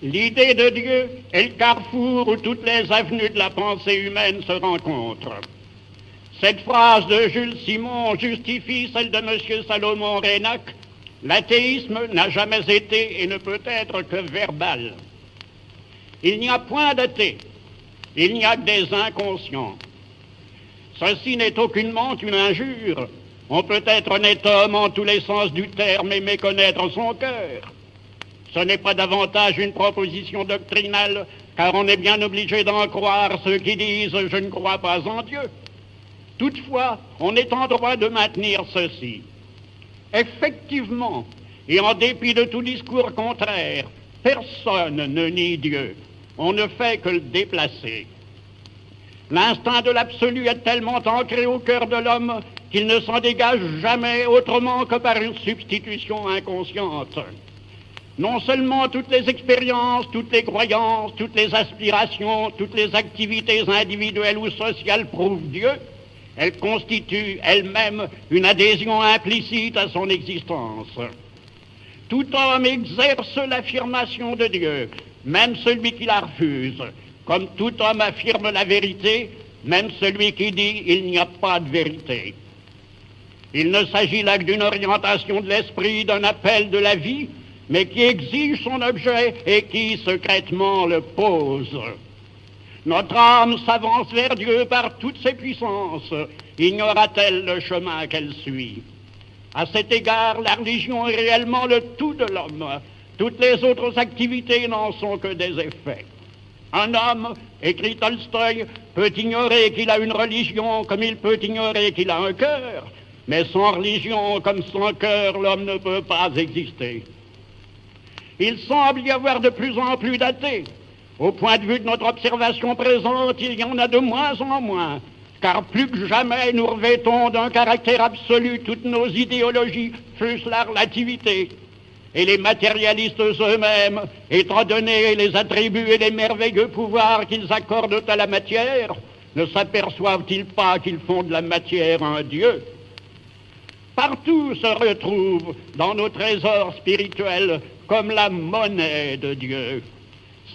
L'idée de Dieu est le carrefour où toutes les avenues de la pensée humaine se rencontrent. Cette phrase de Jules Simon justifie celle de M. Salomon Reynac. L'athéisme n'a jamais été et ne peut être que verbal. Il n'y a point d'athée, il n'y a que des inconscients. Ceci n'est aucunement une injure. On peut être honnête homme en tous les sens du terme et méconnaître son cœur. Ce n'est pas davantage une proposition doctrinale, car on est bien obligé d'en croire ceux qui disent « je ne crois pas en Dieu ». Toutefois, on est en droit de maintenir ceci. Effectivement, et en dépit de tout discours contraire, personne ne nie Dieu. On ne fait que le déplacer. L'instinct de l'absolu est tellement ancré au cœur de l'homme qu'il ne s'en dégage jamais autrement que par une substitution inconsciente. Non seulement toutes les expériences, toutes les croyances, toutes les aspirations, toutes les activités individuelles ou sociales prouvent Dieu, elles constituent elles-mêmes une adhésion implicite à son existence. Tout homme exerce l'affirmation de Dieu, même celui qui la refuse, comme tout homme affirme la vérité, même celui qui dit « il n'y a pas de vérité ». Il ne s'agit là que d'une orientation de l'esprit, d'un appel de la vie, mais qui exige son objet et qui secrètement le pose. Notre âme s'avance vers Dieu par toutes ses puissances. Ignora-t-elle le chemin qu'elle suit? À cet égard, la religion est réellement le tout de l'homme. Toutes les autres activités n'en sont que des effets. Un homme, écrit Tolstoï, peut ignorer qu'il a une religion comme il peut ignorer qu'il a un cœur, mais sans religion comme sans cœur, l'homme ne peut pas exister. Il semble y avoir de plus en plus d'athées. Au point de vue de notre observation présente, il y en a de moins en moins, car plus que jamais nous revêtons d'un caractère absolu toutes nos idéologies, fût-ce la relativité. Et les matérialistes eux-mêmes, étant donné les attributs et les merveilleux pouvoirs qu'ils accordent à la matière, ne s'aperçoivent-ils pas qu'ils font de la matière un Dieu? Partout se retrouve dans nos trésors spirituels comme la monnaie de Dieu.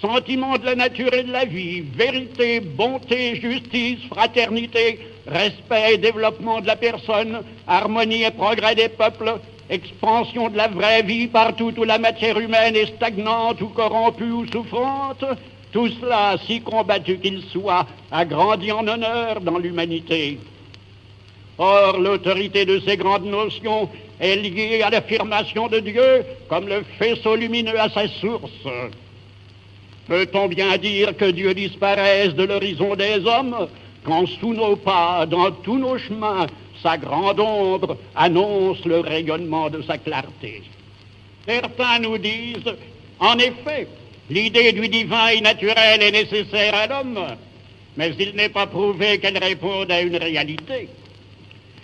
Sentiment de la nature et de la vie, vérité, bonté, justice, fraternité, respect et développement de la personne, harmonie et progrès des peuples, expansion de la vraie vie partout où la matière humaine est stagnante ou corrompue ou souffrante, tout cela, si combattu qu'il soit, a grandi en honneur dans l'humanité. Or, l'autorité de ces grandes notions est liée à l'affirmation de Dieu comme le faisceau lumineux à sa source. Peut-on bien dire que Dieu disparaisse de l'horizon des hommes quand sous nos pas, dans tous nos chemins, sa grande ombre annonce le rayonnement de sa clarté? Certains nous disent, en effet, l'idée du divin et naturel est nécessaire à l'homme, mais il n'est pas prouvé qu'elle réponde à une réalité.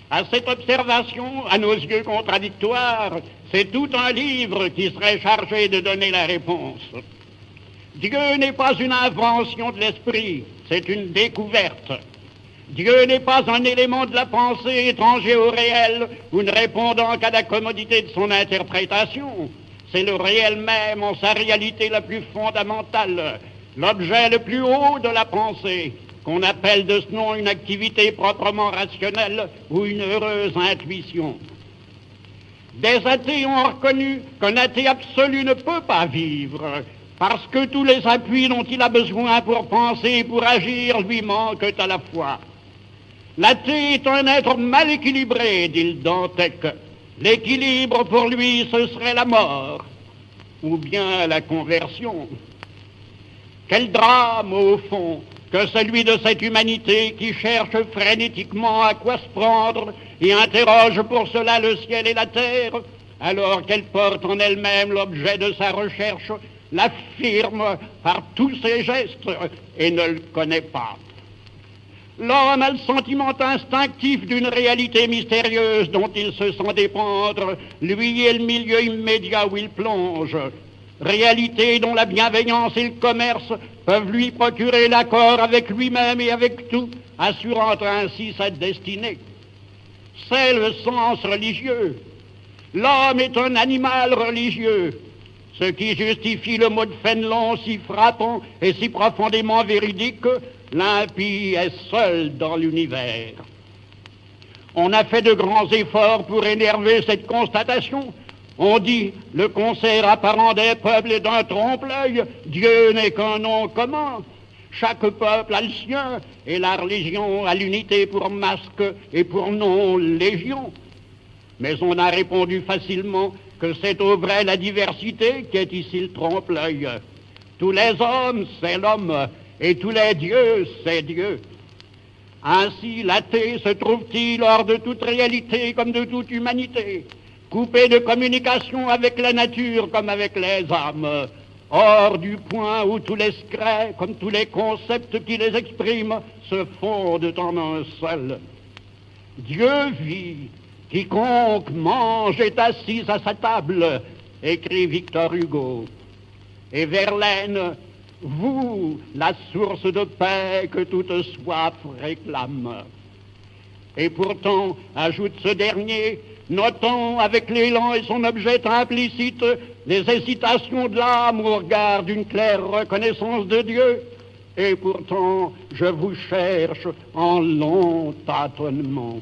À cette observation, à nos yeux contradictoire, c'est tout un livre qui serait chargé de donner la réponse. Dieu n'est pas une invention de l'esprit, c'est une découverte. Dieu n'est pas un élément de la pensée étranger au réel ou ne répondant qu'à la commodité de son interprétation. C'est le réel même en sa réalité la plus fondamentale, l'objet le plus haut de la pensée, qu'on appelle de ce nom une activité proprement rationnelle ou une heureuse intuition. Des athées ont reconnu qu'un athée absolu ne peut pas vivre, parce que tous les appuis dont il a besoin pour penser et pour agir lui manquent à la fois. L'athée est un être mal équilibré, dit le Dantec. L'équilibre pour lui, ce serait la mort, ou bien la conversion. Quel drame, au fond, que celui de cette humanité qui cherche frénétiquement à quoi se prendre et interroge pour cela le ciel et la terre, alors qu'elle porte en elle-même l'objet de sa recherche, l'affirme par tous ses gestes et ne le connaît pas. L'homme a le sentiment instinctif d'une réalité mystérieuse dont il se sent dépendre, lui et le milieu immédiat où il plonge. Réalité dont la bienveillance et le commerce peuvent lui procurer l'accord avec lui-même et avec tout, assurant ainsi sa destinée. C'est le sens religieux. L'homme est un animal religieux. Ce qui justifie le mot de Fénelon si frappant et si profondément véridique, l'impie est seul dans l'univers. On a fait de grands efforts pour énerver cette constatation. On dit, le concert apparent des peuples est d'un trompe-l'œil, Dieu n'est qu'un nom commun. Chaque peuple a le sien, et la religion a l'unité pour masque et pour nom légion. Mais on a répondu facilement que c'est au vrai la diversité qui est ici le trompe-l'œil. Tous les hommes, c'est l'homme, et tous les dieux, c'est Dieu. Ainsi, l'athée se trouve-t-il hors de toute réalité comme de toute humanité, coupé de communication avec la nature comme avec les âmes, hors du point où tous les secrets, comme tous les concepts qui les expriment, se fondent en un seul. Dieu vit, quiconque mange est assis à sa table, écrit Victor Hugo. Et Verlaine, vous, la source de paix que toute soif réclame. Et pourtant, ajoute ce dernier, notant avec l'élan et son objet implicite les hésitations de l'âme au regard d'une claire reconnaissance de Dieu, et pourtant je vous cherche en long tâtonnement.